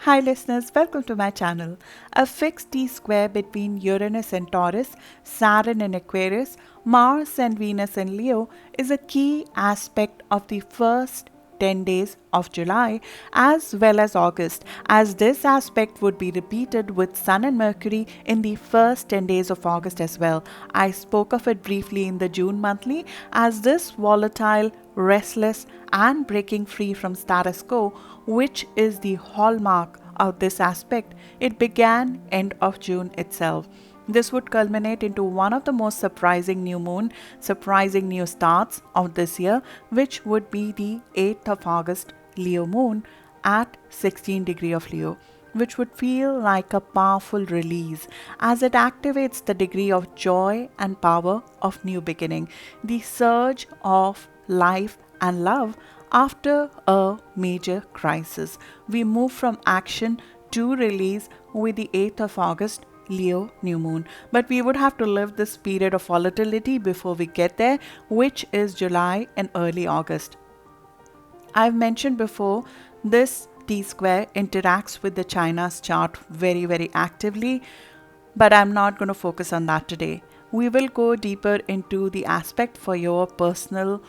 Hi listeners, welcome to my channel. A fixed T-square between Uranus and Taurus, Saturn and Aquarius, Mars and Venus in Leo is a key aspect of the first 10 days of July as well as August, as this aspect would be repeated with Sun and Mercury in the first 10 days of August as well. I spoke of it briefly in the June monthly, as this volatile, restless and breaking free from status quo, which is the hallmark of this aspect, it began end of June itself. This would culminate into one of the most surprising surprising new starts of this year, which would be the 8th of August Leo moon at 16 degree of Leo, which would feel like a powerful release as it activates the degree of joy and power of new beginning, the surge of life and love after a major crisis. We move from action to release with the 8th of August Leo new moon, but we would have to live this period of volatility before we get there, which is July and early August. I've mentioned before, this T-square interacts with the China's chart very actively, but I'm not going to focus on that today. We will go deeper into the aspect for your personal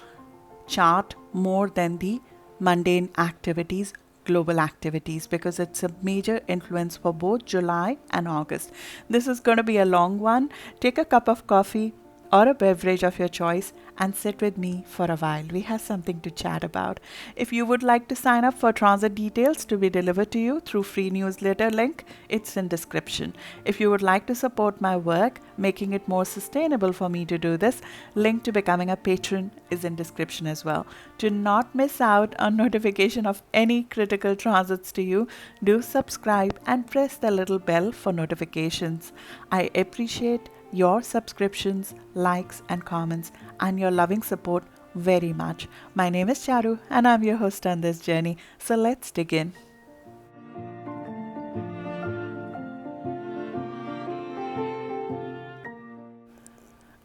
chart more than the mundane activities, global activities, because it's a major influence for both July and August. This is going to be a long one. Take a cup of coffee or a beverage of your choice and sit with me for a while. We have something to chat about. If you would like to sign up for transit details to be delivered to you through free newsletter link, it's in description. If you would like to support my work, making it more sustainable for me to do this, link to becoming a patron is in description as well. To not miss out on notification of any critical transits to you, do subscribe and press the little bell for notifications. I appreciate your subscriptions, likes and comments and your loving support very much. My name is Charu and I'm your host on this journey. So let's dig in.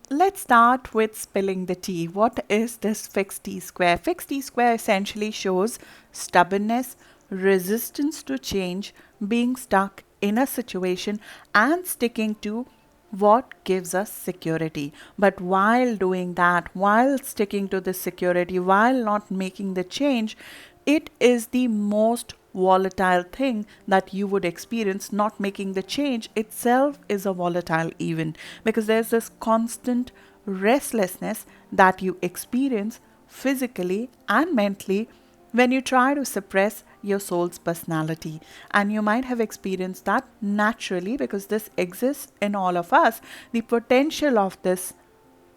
Let's start with spilling the tea. What is this fixed T-square? Fixed T-square essentially shows stubbornness, resistance to change, being stuck in a situation and sticking to what gives us security. But while doing that, while sticking to the security, while not making the change, it is the most volatile thing that you would experience. Not making the change itself is a volatile event, because there's this constant restlessness that you experience physically and mentally when you try to suppress your soul's personality. And you might have experienced that naturally, because this exists in all of us. The potential of this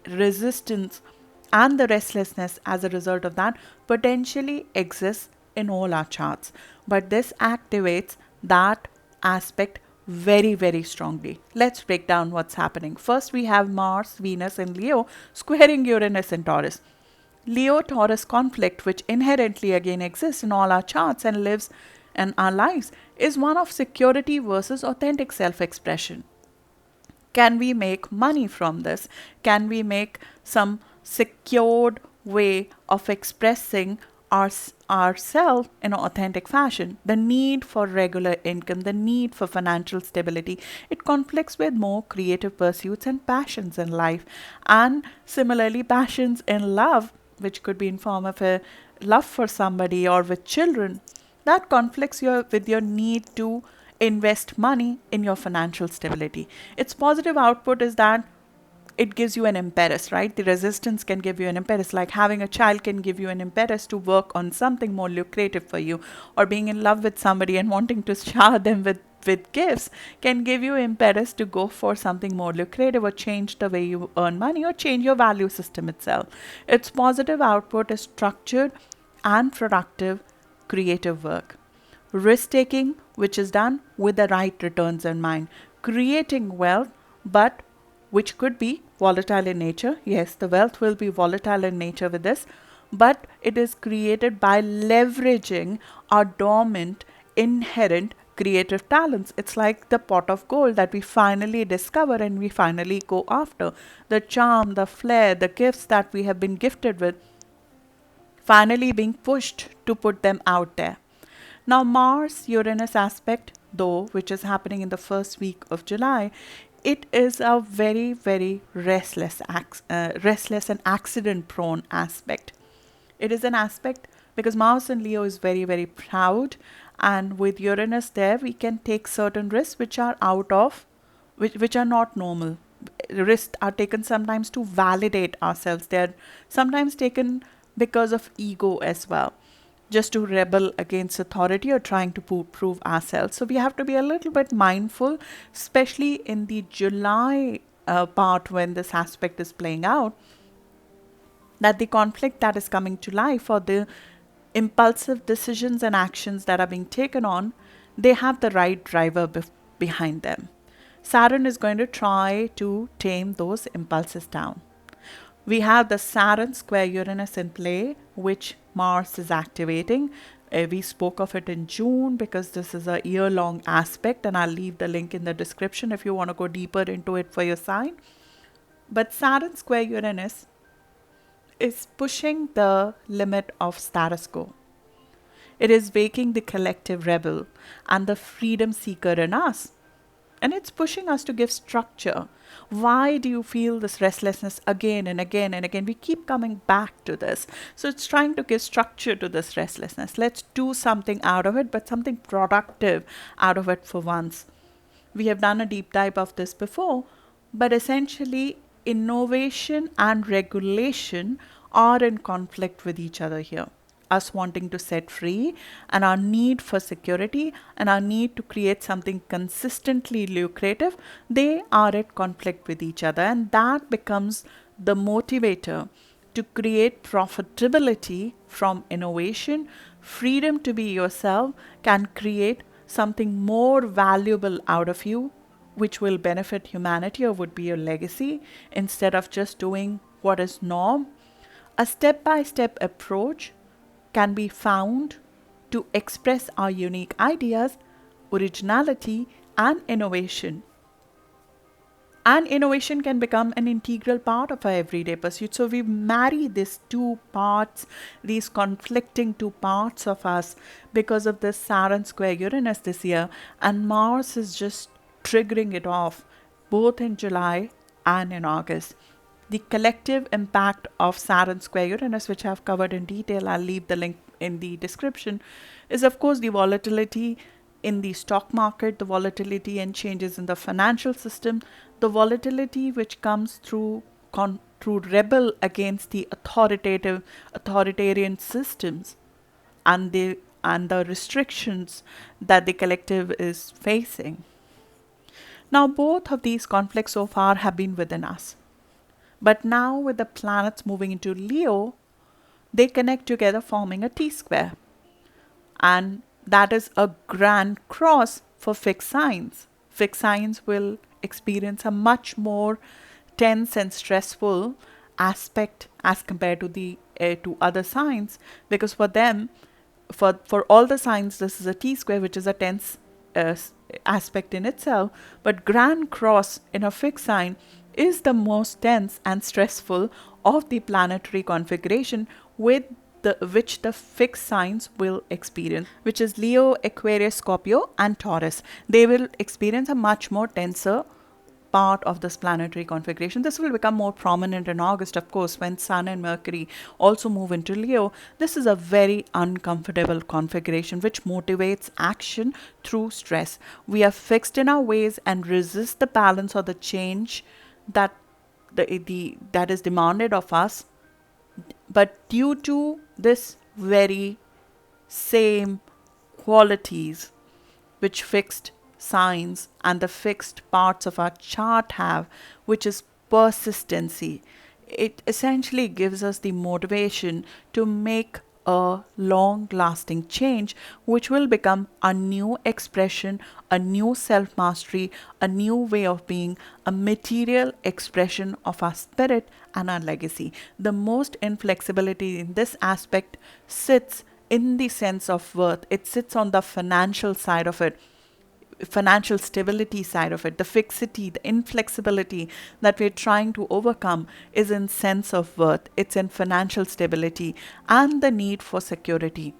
resistance and the restlessness as a result of that potentially exists in all our charts. But this activates that aspect very strongly. Let's break down what's happening. First, we have Mars, Venus in Leo squaring Uranus in Taurus. Leo-Taurus conflict, which inherently again exists in all our charts and lives in our lives, is one of security versus authentic self-expression. Can we make money from this? Can we make some secured way of expressing ourselves in an authentic fashion? The need for regular income, the need for financial stability, it conflicts with more creative pursuits and passions in life. And similarly, passions in love, which could be in form of a love for somebody or with children, that conflicts with your need to invest money in your financial stability. Its positive output is that it gives you an impetus, right? The resistance can give you an impetus, like having a child can give you an impetus to work on something more lucrative for you, or being in love with somebody and wanting to shower them with gifts can give you impetus to go for something more lucrative, or change the way you earn money, or change your value system itself. Its positive output is structured and productive creative work. Risk taking, which is done with the right returns in mind. Creating wealth, but which could be volatile in nature. Yes, the wealth will be volatile in nature with this, but it is created by leveraging our dormant, inherent creative talents. It's like the pot of gold that we finally discover and we finally go after. The charm, the flair, the gifts that we have been gifted with, finally being pushed to put them out there. Now Mars-Uranus aspect, though, which is happening in the first week of July, it is a very, very restless and accident-prone aspect. It is an aspect because Mars in Leo is very, very proud, and with Uranus there, we can take certain risks which are which are not normal. Risks are taken sometimes to validate ourselves. They are sometimes taken because of ego as well, just to rebel against authority or trying to prove ourselves. So we have to be a little bit mindful, especially in the July part when this aspect is playing out, that the conflict that is coming to life or the impulsive decisions and actions that are being taken on, they have the right driver behind them. Saturn is going to try to tame those impulses down. We have the Saturn square Uranus in play, which Mars is activating. We spoke of it in June because this is a year-long aspect, and I'll leave the link in the description if you want to go deeper into it for your sign. But Saturn square Uranus is pushing the limit of status quo. It is waking the collective rebel and the freedom seeker in us. And it's pushing us to give structure. Why do you feel this restlessness again and again and again? We keep coming back to this. So it's trying to give structure to this restlessness. Let's do something out of it, but something productive out of it for once. We have done a deep dive of this before, but essentially innovation and regulation are in conflict with each other here. Us wanting to set free and our need for security and our need to create something consistently lucrative, they are at conflict with each other, and that becomes the motivator to create profitability from innovation. Freedom to be yourself can create something more valuable out of you, which will benefit humanity or would be your legacy, instead of just doing what is norm. A step-by-step approach can be found to express our unique ideas, originality, and innovation. And innovation can become an integral part of our everyday pursuit. So we marry these two parts, these conflicting two parts of us because of this Saturn square Uranus this year, and Mars is just triggering it off both in July and in August. The collective impact of Saturn square Uranus, which I've covered in detail, I'll leave the link in the description, is of course the volatility in the stock market, the volatility and changes in the financial system, the volatility which comes through rebel against the authoritarian systems and the restrictions that the collective is facing. Now both of these conflicts so far have been within us. But now with the planets moving into Leo, they connect together forming a T-square. And that is a grand cross for fixed signs. Fixed signs will experience a much more tense and stressful aspect as compared to the to other signs, because for them, for all the signs, this is a T-square, which is a tense aspect in itself. But grand cross in a fixed sign is the most tense and stressful of the planetary configuration which the fixed signs will experience, which is Leo, Aquarius, Scorpio, and Taurus. They will experience a much more tenser part of this planetary configuration. This will become more prominent in August, of course, when Sun and Mercury also move into Leo. This is a very uncomfortable configuration which motivates action through stress. We are fixed in our ways and resist the balance or the change that that is demanded of us, but due to this very same qualities which fixed signs and the fixed parts of our chart have, which is persistency, it essentially gives us the motivation to make a long-lasting change, which will become a new expression, a new self-mastery, a new way of being, a material expression of our spirit and our legacy. The most inflexibility in this aspect sits in the sense of worth. It sits on the financial side of it, financial stability side of it. The fixity, the inflexibility that we're trying to overcome is in sense of worth. It's in financial stability and the need for security.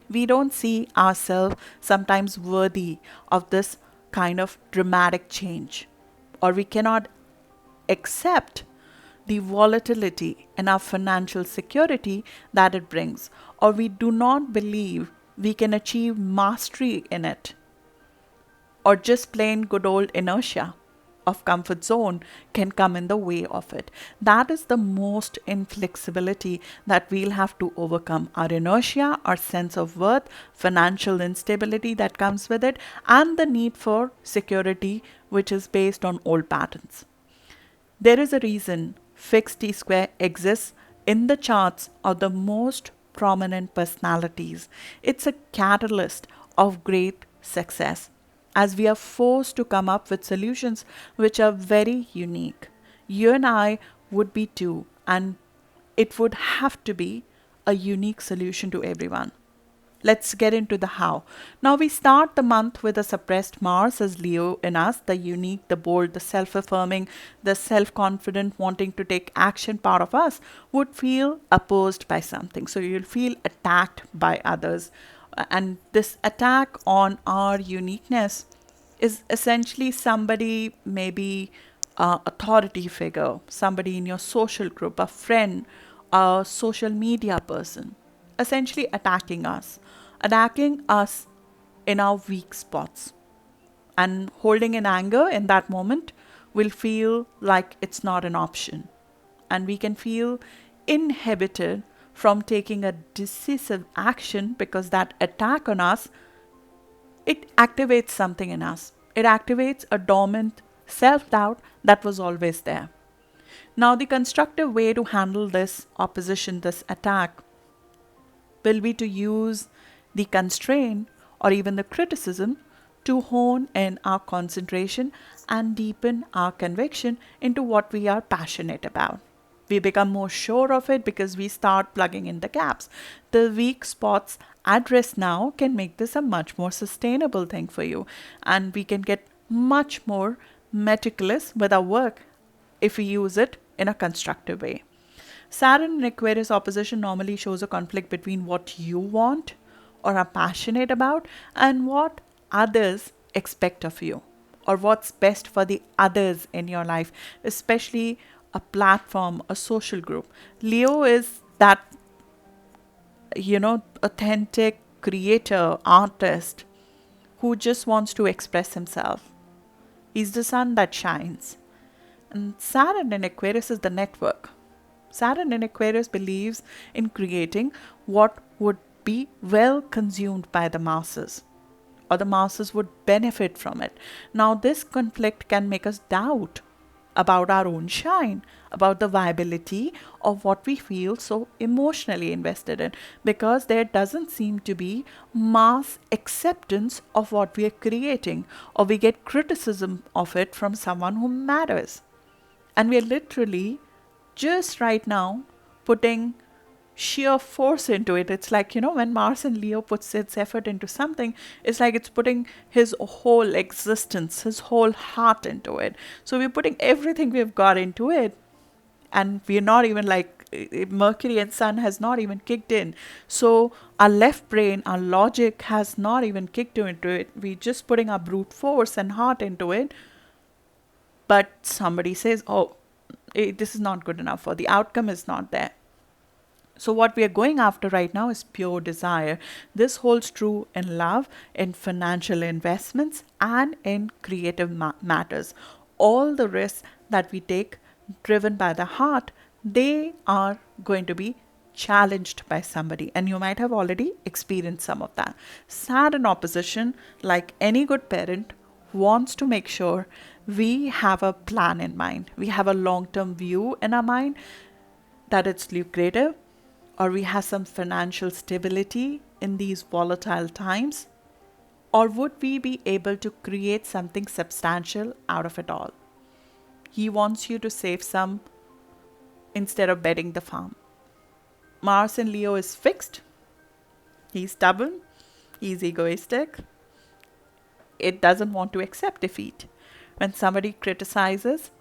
We don't see ourselves sometimes worthy of this kind of dramatic change, or we cannot accept the volatility in our financial security that it brings, or we do not believe we can achieve mastery in it, or just plain good old inertia of comfort zone can come in the way of it. That is the most inflexibility that we'll have to overcome. Our inertia, our sense of worth, financial instability that comes with it, and the need for security, which is based on old patterns. There is a reason fixed T-square exists in the charts of the most prominent personalities. It's a catalyst of great success, as we are forced to come up with solutions which are very unique. You and I would be too, and it would have to be a unique solution to everyone. Let's get into the how. Now we start the month with a suppressed Mars as Leo in us, the unique, the bold, the self-affirming, the self-confident, wanting to take action part of us would feel opposed by something. So you'll feel attacked by others. And this attack on our uniqueness is essentially somebody, maybe authority figure, somebody in your social group, a friend, a social media person, essentially attacking us in our weak spots. And holding in anger in that moment will feel like it's not an option. And we can feel inhibited from taking a decisive action because that attack on us, it activates something in us. It activates a dormant self-doubt that was always there. Now, the constructive way to handle this opposition, this attack, will be to use the constraint or even the criticism to hone in our concentration and deepen our conviction into what we are passionate about. We become more sure of it because we start plugging in the gaps. The weak spots addressed now can make this a much more sustainable thing for you, and we can get much more meticulous with our work if we use it in a constructive way. Saturn in Aquarius opposition normally shows a conflict between what you want or are passionate about and what others expect of you, or what's best for the others in your life, especially a platform, a social group. Leo is that, authentic creator, artist who just wants to express himself. He's the sun that shines. And Saturn in Aquarius is the network. Saturn in Aquarius believes in creating what would be well consumed by the masses, or the masses would benefit from it. Now, this conflict can make us doubt about our own shine, about the viability of what we feel so emotionally invested in, because there doesn't seem to be mass acceptance of what we are creating, or we get criticism of it from someone who matters. And we are literally just right now putting sheer force into it. It's like, when Mars and Leo puts its effort into something, it's like it's putting his whole existence, his whole heart into it. So we're putting everything we've got into it, and we're not even Mercury and Sun has not even kicked in. So our left brain, our logic has not even kicked into it. We're just putting our brute force and heart into it. But somebody says, this is not good enough, or the outcome is not there. So what we are going after right now is pure desire. This holds true in love, in financial investments, and in creative matters. All the risks that we take, driven by the heart, they are going to be challenged by somebody. And you might have already experienced some of that. Saturn opposition, like any good parent, wants to make sure we have a plan in mind. We have a long-term view in our mind, that it's lucrative, or we have some financial stability in these volatile times, or would we be able to create something substantial out of it all? He wants you to save some instead of betting the farm. Mars in Leo is fixed. He's stubborn. He's egoistic. It doesn't want to accept defeat. When somebody criticizes,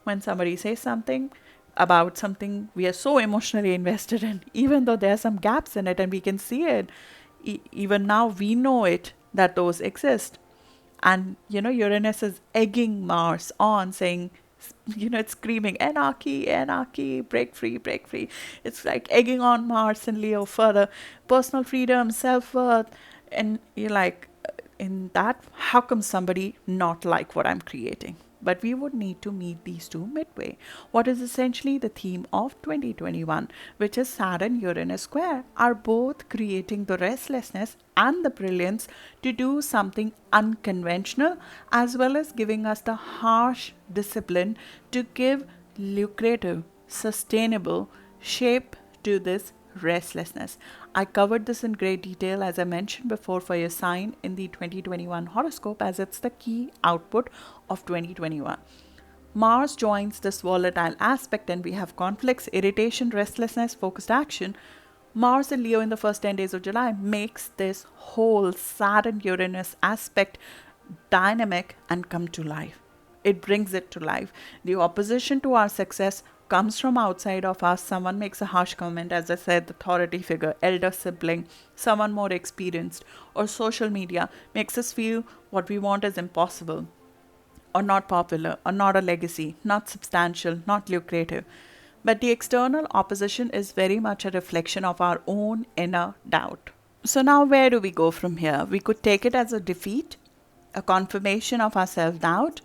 when somebody says something about something we are so emotionally invested in, even though there are some gaps in it and we can see it, Even now we know it, that those exist. And Uranus is egging Mars on, saying, it's screaming anarchy, anarchy, break free, break free. It's like egging on Mars and Leo further. Personal freedom, self-worth. And you're like, in that, how come somebody not like what I'm creating? But we would need to meet these two midway. What is essentially the theme of 2021, which is Saturn Uranus square, are both creating the restlessness and the brilliance to do something unconventional, as well as giving us the harsh discipline to give lucrative, sustainable shape to this restlessness. I covered this in great detail, as I mentioned before, for your sign in the 2021 horoscope, as it's the key output of 2021. Mars joins this volatile aspect, and we have conflicts, irritation, restlessness, focused action. Mars in Leo in the first 10 days of July makes this whole Saturn Uranus aspect dynamic and come to life. It brings it to life. The opposition to our success comes from outside of us. Someone makes a harsh comment, as I said, the authority figure, elder sibling, someone more experienced, or social media makes us feel what we want is impossible, or not popular, or not a legacy, not substantial, not lucrative. But the external opposition is very much a reflection of our own inner doubt. So now where do we go from here? We could take it as a defeat, a confirmation of our self-doubt,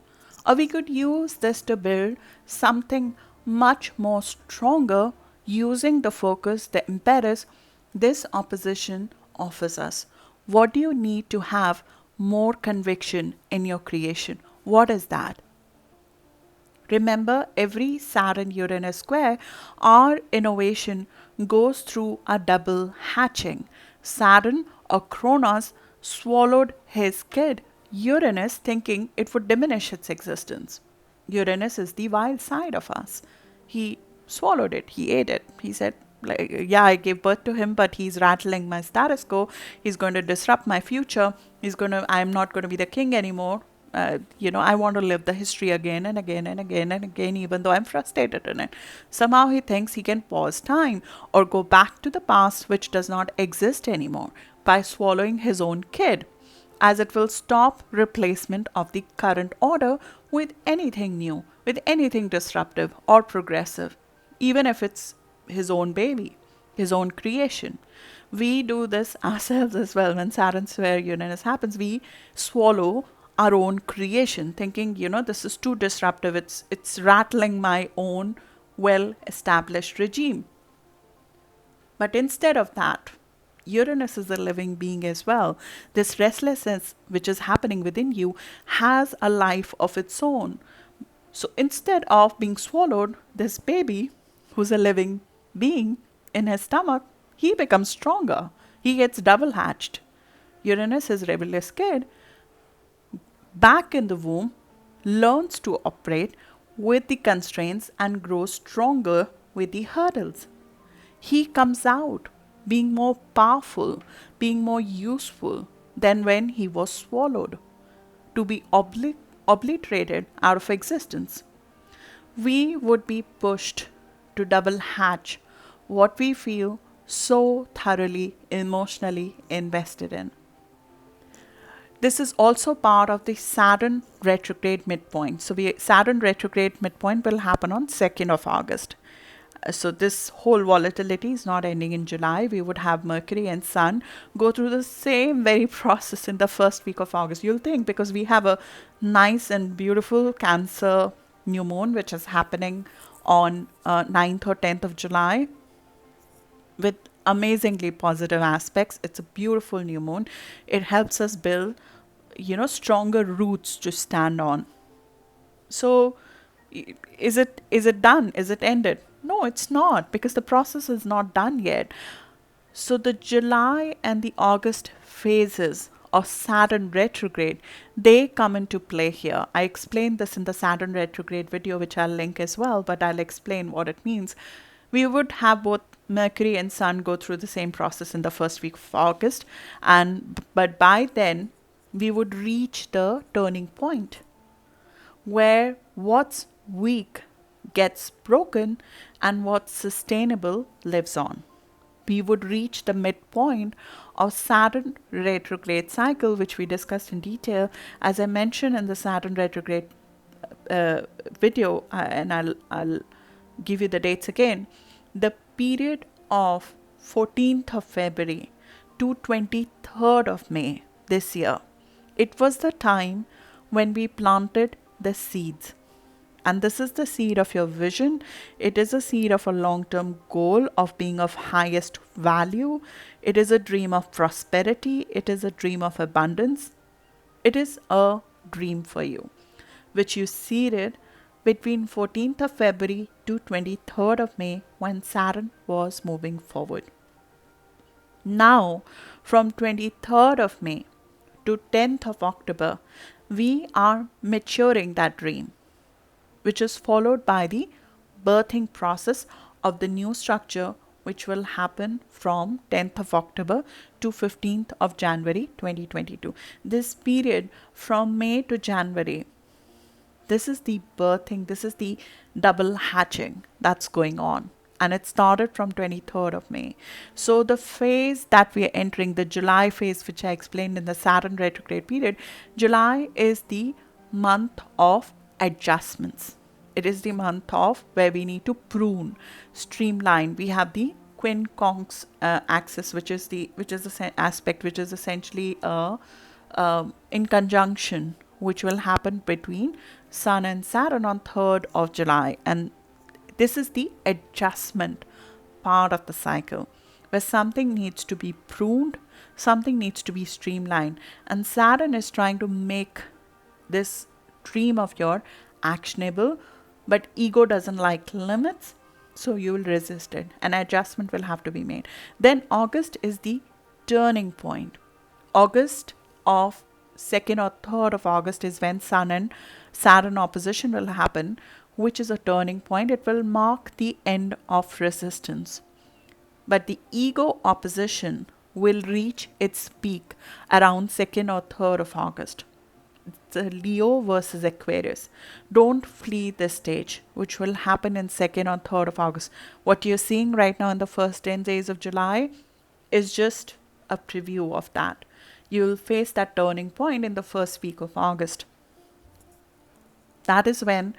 or we could use this to build something much more stronger using the focus, the impetus this opposition offers us. What do you need to have more conviction in your creation? What is that? Remember, every Saturn-Uranus square, our innovation goes through a double hatching. Saturn, or Kronos, swallowed his kid, Uranus, thinking it would diminish its existence. Uranus is the wild side of us. He swallowed it. He ate it. He said, yeah, I gave birth to him, but he's rattling my status quo. He's going to disrupt my future. I'm not going to be the king anymore. I want to live the history again and again and again and again, even though I'm frustrated in it. Somehow he thinks he can pause time or go back to the past, which does not exist anymore, by swallowing his own kid, as it will stop replacement of the current order with anything new, with anything disruptive or progressive, even if it's his own baby, his own creation. We do this ourselves as well. When Saturn square Uranus happens, we swallow our own creation, thinking, this is too disruptive. It's rattling my own well-established regime. But instead of that, Uranus is a living being as well. This restlessness which is happening within you has a life of its own. So instead of being swallowed, this baby, who's a living being in his stomach, he becomes stronger. He gets double hatched. Uranus, his rebellious kid, back in the womb, learns to operate with the constraints and grows stronger with the hurdles. He comes out being more powerful, being more useful than when he was swallowed, to be obliterated out of existence. We would be pushed to double hatch what we feel so thoroughly emotionally invested in. This is also part of the Saturn retrograde midpoint. So Saturn retrograde midpoint will happen on 2nd of August. So this whole volatility is not ending in July. We would have Mercury and Sun go through the same very process in the first week of August. You'll think, because we have a nice and beautiful Cancer new moon, which is happening on 9th or 10th of July with amazingly positive aspects. It's a beautiful new moon. It helps us build, stronger roots to stand on. So is it done? Is it ended? No, it's not, because the process is not done yet. So the July and the August phases of Saturn retrograde, they come into play here. I explained this in the Saturn retrograde video, which I'll link as well, but I'll explain what it means. We would have both Mercury and Sun go through the same process in the first week of August, but by then we would reach the turning point where what's weak gets broken and what's sustainable lives on. we would reach the midpoint of Saturn retrograde cycle, which we discussed in detail, as I mentioned in the Saturn retrograde video, and I'll give you the dates again. The period of 14th of February to 23rd of May this year, it was the time when we planted the seeds. And this is the seed of your vision. It is a seed of a long-term goal of being of highest value. It is a dream of prosperity. It is a dream of abundance. It is a dream for you, which you seeded between 14th of February to 23rd of May when Saturn was moving forward. Now, from 23rd of May to 10th of October, we are maturing that dream, which is followed by the birthing process of the new structure, which will happen from 10th of October to 15th of January 2022. This period from May to January, this is the birthing, this is the double hatching that's going on. And it started from 23rd of May. So the phase that we are entering, the July phase, which I explained in the Saturn retrograde period, July is the month of adjustments. It is the month of where we need to prune, streamline. We have the quincunx axis, which is the aspect which is essentially in conjunction, which will happen between Sun and Saturn on 3rd of July. And this is the adjustment part of the cycle, where something needs to be pruned, something needs to be streamlined. And Saturn is trying to make this dream of yours actionable, but ego doesn't like limits, so you will resist it. An adjustment will have to be made. Then August is the turning point. August of 2nd or 3rd of August is when Sun and Saturn opposition will happen, which is a turning point. It will mark the end of resistance. But the ego opposition will reach its peak around 2nd or 3rd of August. The Leo versus Aquarius. Don't flee this stage, which will happen in 2nd or 3rd of August. What you're seeing right now in the first 10 days of July is just a preview of that. You'll face that turning point in the first week of August. That is when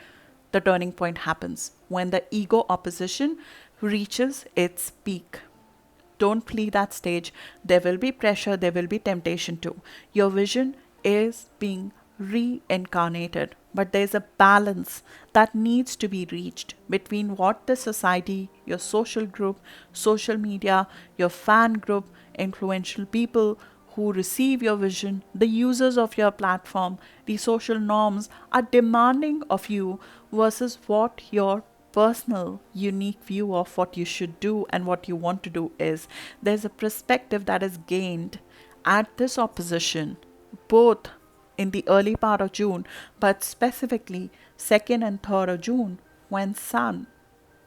the turning point happens, when the ego opposition reaches its peak. Don't flee that stage. There will be pressure, there will be temptation too. Your vision is being reincarnated, but there's a balance that needs to be reached between what the society, your social group, social media, your fan group, influential people who receive your vision, the users of your platform, the social norms are demanding of you versus what your personal unique view of what you should do and what you want to do is. There's a perspective that is gained at this opposition, both in the early part of June, but specifically 2nd and 3rd of June, when Sun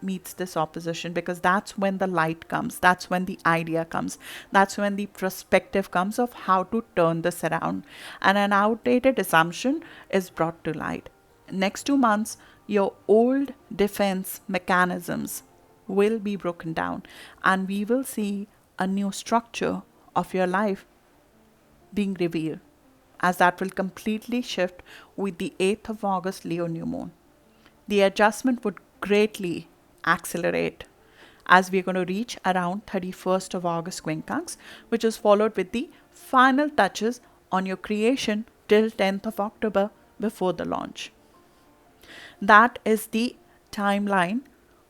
meets this opposition, because that's when the light comes, that's when the idea comes, that's when the perspective comes of how to turn this around, and an outdated assumption is brought to light. Next 2 months, your old defense mechanisms will be broken down, and we will see a new structure of your life being revealed, as that will completely shift with the 8th of August Leo new moon. The adjustment would greatly accelerate as we're going to reach around 31st of August quincunx, which is followed with the final touches on your creation till 10th of October before the launch. That is the timeline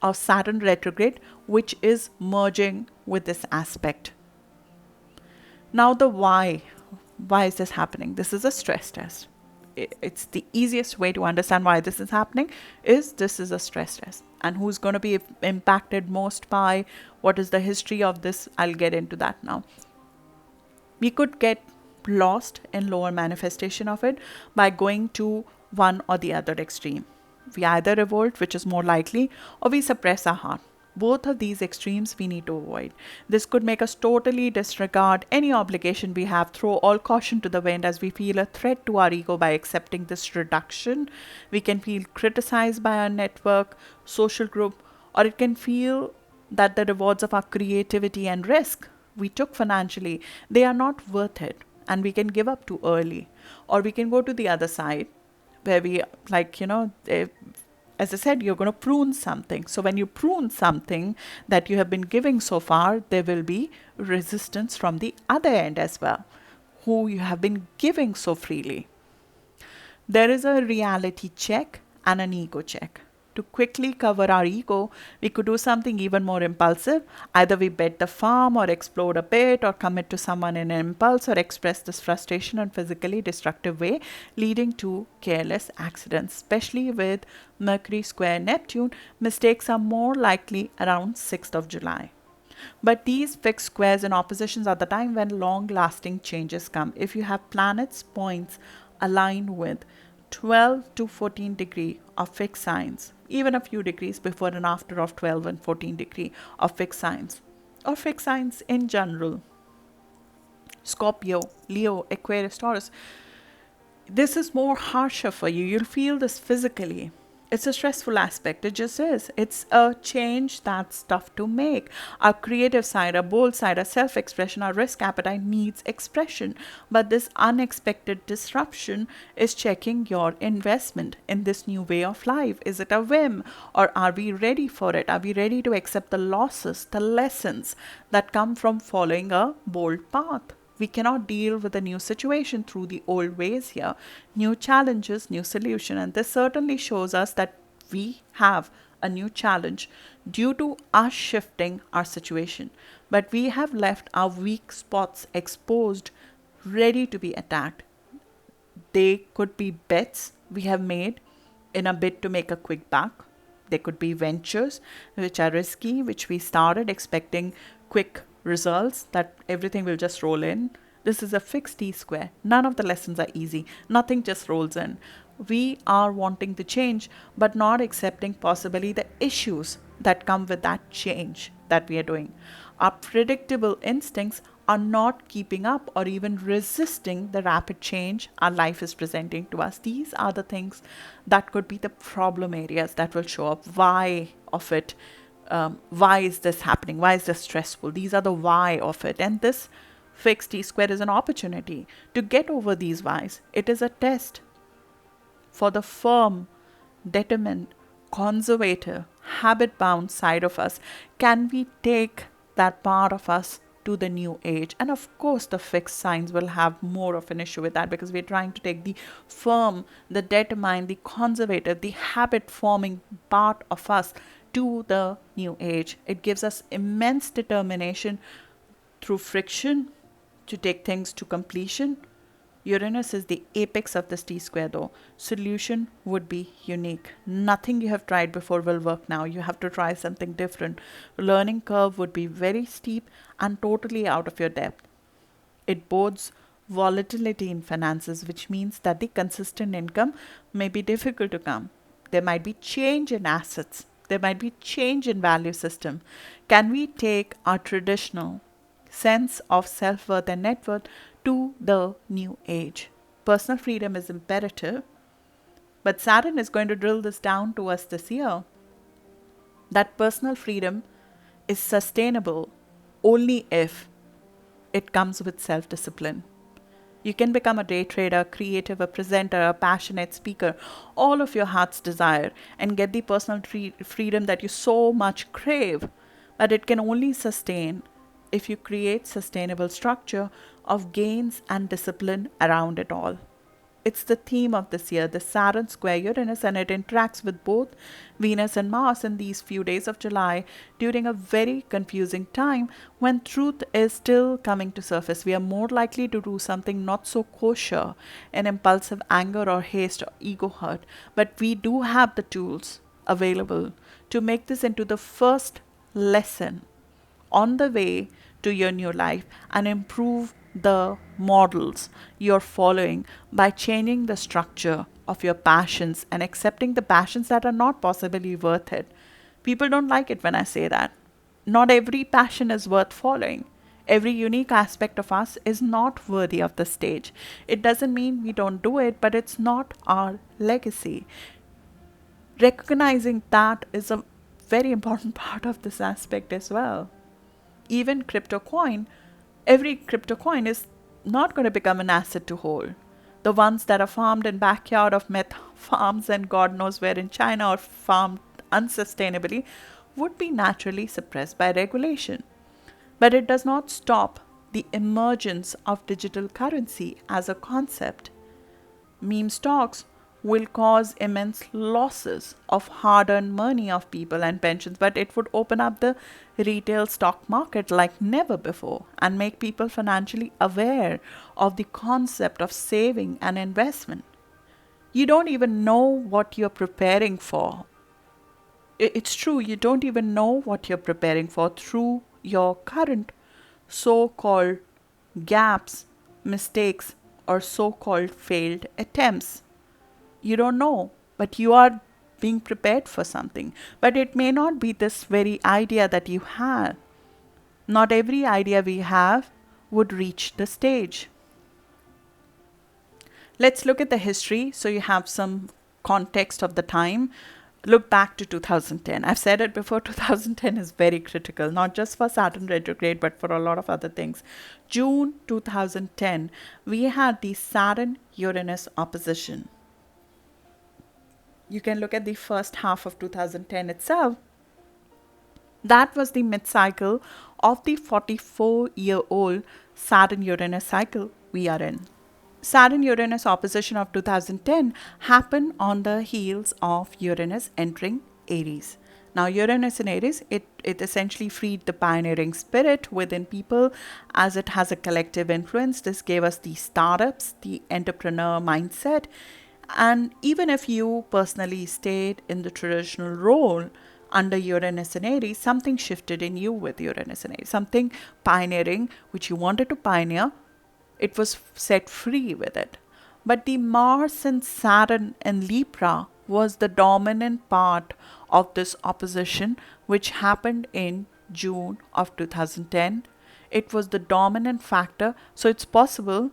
of Saturn retrograde, which is merging with this aspect. Now the why. Why is this happening? This is a stress test. It's the easiest way to understand why this is happening is this is a stress test. And who's going to be impacted most by, what is the history of this? I'll get into that now. We could get lost in lower manifestation of it by going to one or the other extreme. We either revolt, which is more likely, or we suppress our heart. Both of these extremes we need to avoid. This could make us totally disregard any obligation we have, throw all caution to the wind as we feel a threat to our ego by accepting this reduction. We can feel criticized by our network, social group, or it can feel that the rewards of our creativity and risk we took financially, they are not worth it, and we can give up too early. Or we can go to the other side where we, like, as I said, you're going to prune something. So when you prune something that you have been giving so far, there will be resistance from the other end as well, who you have been giving so freely. There is a reality check and an ego check. To quickly cover our ego, we could do something even more impulsive. Either we bet the farm or explode a bit or commit to someone in an impulse or express this frustration in physically destructive way, leading to careless accidents. Especially with Mercury square Neptune, mistakes are more likely around 6th of July. But these fixed squares and oppositions are the time when long-lasting changes come. If you have planets' points aligned with 12 to 14 degree of fixed signs, even a few degrees before and after of 12 and 14 degree of fixed signs, or fixed signs in general, Scorpio, Leo, Aquarius, Taurus, this is more harsher for you. You'll feel this physically. It's a stressful aspect. It just is. It's a change that's tough to make. Our creative side, our bold side, our self-expression, our risk appetite needs expression. But this unexpected disruption is checking your investment in this new way of life. Is it a whim, or are we ready for it? Are we ready to accept the losses, the lessons that come from following a bold path? We cannot deal with a new situation through the old ways here. New challenges, new solution. And this certainly shows us that we have a new challenge due to us shifting our situation. But we have left our weak spots exposed, ready to be attacked. They could be bets we have made in a bid to make a quick buck. They could be ventures which are risky, which we started expecting quick results, that everything will just roll in. This is a fixed T-square. None of the lessons are easy. Nothing just rolls in. We are wanting the change, but not accepting possibly the issues that come with that change that we are doing. Our predictable instincts are not keeping up or even resisting the rapid change our life is presenting to us. These are the things that could be the problem areas that will show up. Why of it? Why is this happening? Why is this stressful? These are the why of it. And this fixed T-square is an opportunity to get over these whys. It is a test for the firm, determined, conservative, habit-bound side of us. Can we take that part of us to the new age? And of course, the fixed signs will have more of an issue with that, because we're trying to take the firm, the determined, the conservative, the habit-forming part of us to the new age. It gives us immense determination through friction to take things to completion. Uranus is the apex of this T-square though. Solution would be unique. Nothing you have tried before will work now. You have to try something different. Learning curve would be very steep and totally out of your depth. It bodes volatility in finances, which means that the consistent income may be difficult to come. There might be change in assets. There might be change in value system. Can we take our traditional sense of self-worth and net worth to the new age? Personal freedom is imperative, but Saturn is going to drill this down to us this year. That personal freedom is sustainable only if it comes with self-discipline. You can become a day trader, creative, a presenter, a passionate speaker, all of your heart's desire, and get the personal freedom that you so much crave. But it can only sustain if you create sustainable structure of gains and discipline around it all. It's the theme of this year, the Saturn square Uranus, and it interacts with both Venus and Mars in these few days of July during a very confusing time when truth is still coming to surface. We are more likely to do something not so kosher in impulsive anger or haste or ego hurt, but we do have the tools available to make this into the first lesson on the way to your new life and improve the models you're following by changing the structure of your passions and accepting the passions that are not possibly worth it. People don't like it when I say that. Not every passion is worth following. Every unique aspect of us is not worthy of the stage. It doesn't mean we don't do it, but it's not our legacy. Recognizing that is a very important part of this aspect as well. Even crypto coin, every crypto coin is not going to become an asset to hold. The ones that are farmed in backyard of meth farms and God knows where in China or farmed unsustainably would be naturally suppressed by regulation. But it does not stop the emergence of digital currency as a concept. Meme stocks will cause immense losses of hard-earned money of people and pensions, but it would open up the retail stock market like never before and make people financially aware of the concept of saving and investment. You don't even know what you're preparing for. It's true, you don't even know what you're preparing for through your current so-called gaps, mistakes, or so-called failed attempts. You don't know, but you are being prepared for something. But it may not be this very idea that you have. Not every idea we have would reach the stage. Let's look at the history so you have some context of the time. Look back to 2010. I've said it before, 2010 is very critical, not just for Saturn retrograde, but for a lot of other things. June 2010, we had the Saturn-Uranus opposition. You can look at the first half of 2010 itself. That was the mid-cycle of the 44-year-old Saturn-Uranus cycle we are in. Saturn-Uranus opposition of 2010 happened on the heels of Uranus entering Aries. Now, Uranus in Aries, it essentially freed the pioneering spirit within people as it has a collective influence. This gave us the startups, the entrepreneur mindset. And even if you personally stayed in the traditional role under Uranus and Aries, something shifted in you with Uranus and Aries. Something pioneering, which you wanted to pioneer, it was set free with it. But the Mars and Saturn and Libra was the dominant part of this opposition, which happened in June of 2010. It was the dominant factor. So it's possible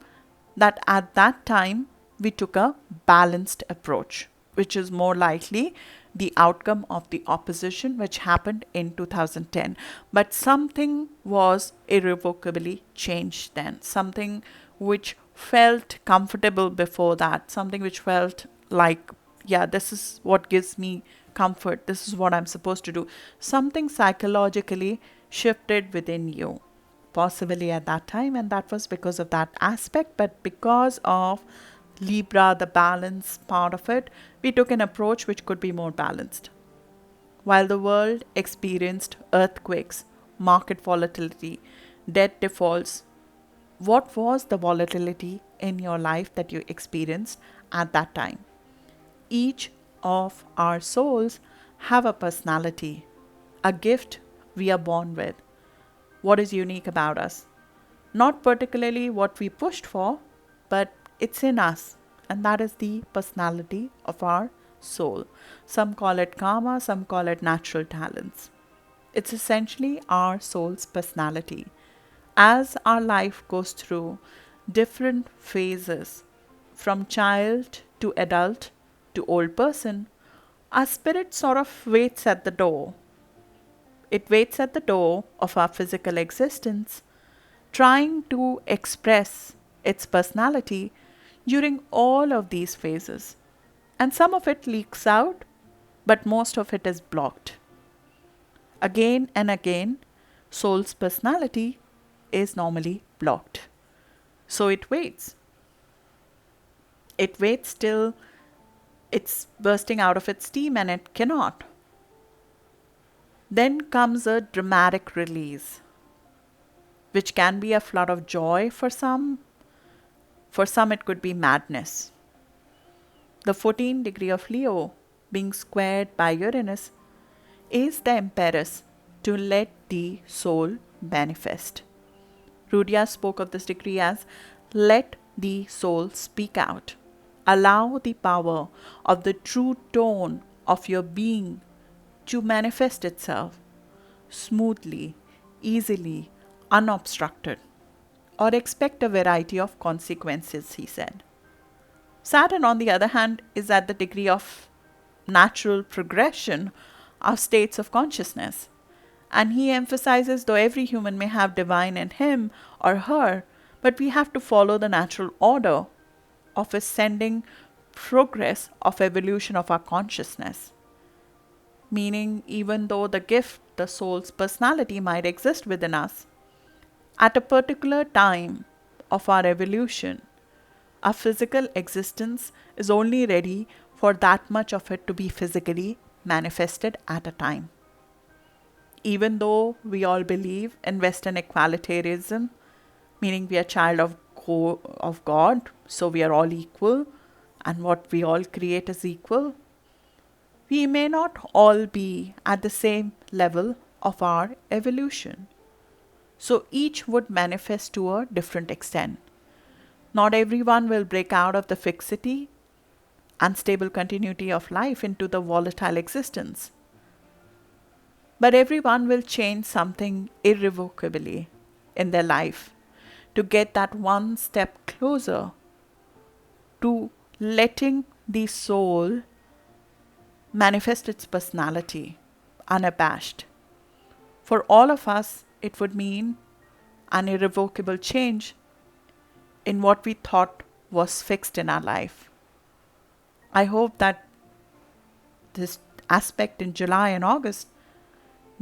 that at that time, we took a balanced approach, which is more likely the outcome of the opposition which happened in 2010. But something was irrevocably changed then. Something which felt comfortable before that. Something which felt like, yeah, this is what gives me comfort. This is what I'm supposed to do. Something psychologically shifted within you, possibly at that time. And that was because of that aspect. But because of Libra, the balance part of it, we took an approach which could be more balanced. While the world experienced earthquakes, market volatility, debt defaults, what was the volatility in your life that you experienced at that time? Each of our souls have a personality, a gift we are born with. What is unique about us? Not particularly what we pushed for, but it's in us, and that is the personality of our soul. Some call it karma, some call it natural talents. It's essentially our soul's personality. As our life goes through different phases, from child to adult to old person, our spirit sort of waits at the door. It waits at the door of our physical existence, trying to express its personality during all of these phases. And some of it leaks out, but most of it is blocked. Again and again, soul's personality is normally blocked. So it waits. It waits till it's bursting out of its steam and it cannot. Then comes a dramatic release, which can be a flood of joy for some. For some, it could be madness. The 14th degree of Leo, being squared by Uranus, is the impetus to let the soul manifest. Rudyard spoke of this degree as let the soul speak out. Allow the power of the true tone of your being to manifest itself smoothly, easily, unobstructed, or expect a variety of consequences, he said. Saturn, on the other hand, is at the degree of natural progression our states of consciousness. And he emphasizes, though every human may have divine in him or her, but we have to follow the natural order of ascending progress of evolution of our consciousness. Meaning, even though the gift, the soul's personality might exist within us, at a particular time of our evolution, our physical existence is only ready for that much of it to be physically manifested at a time. Even though we all believe in Western equalitarianism, meaning we are child of God, so we are all equal, and what we all create is equal, we may not all be at the same level of our evolution. So each would manifest to a different extent. Not everyone will break out of the fixity and stable continuity of life into the volatile existence. But everyone will change something irrevocably in their life to get that one step closer to letting the soul manifest its personality unabashed. For all of us, it would mean an irrevocable change in what we thought was fixed in our life. I hope that this aspect in July and August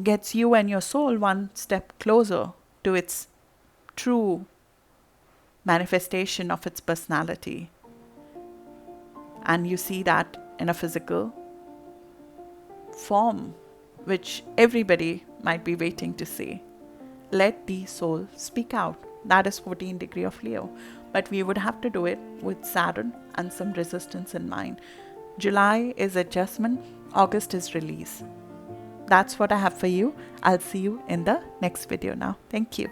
gets you and your soul one step closer to its true manifestation of its personality. And you see that in a physical form, which everybody might be waiting to see. Let the soul speak out. That is 14th degree of Leo. But we would have to do it with Saturn and some resistance in mind. July is adjustment, August is release. That's what I have for you. I'll see you in the next video now. Thank you.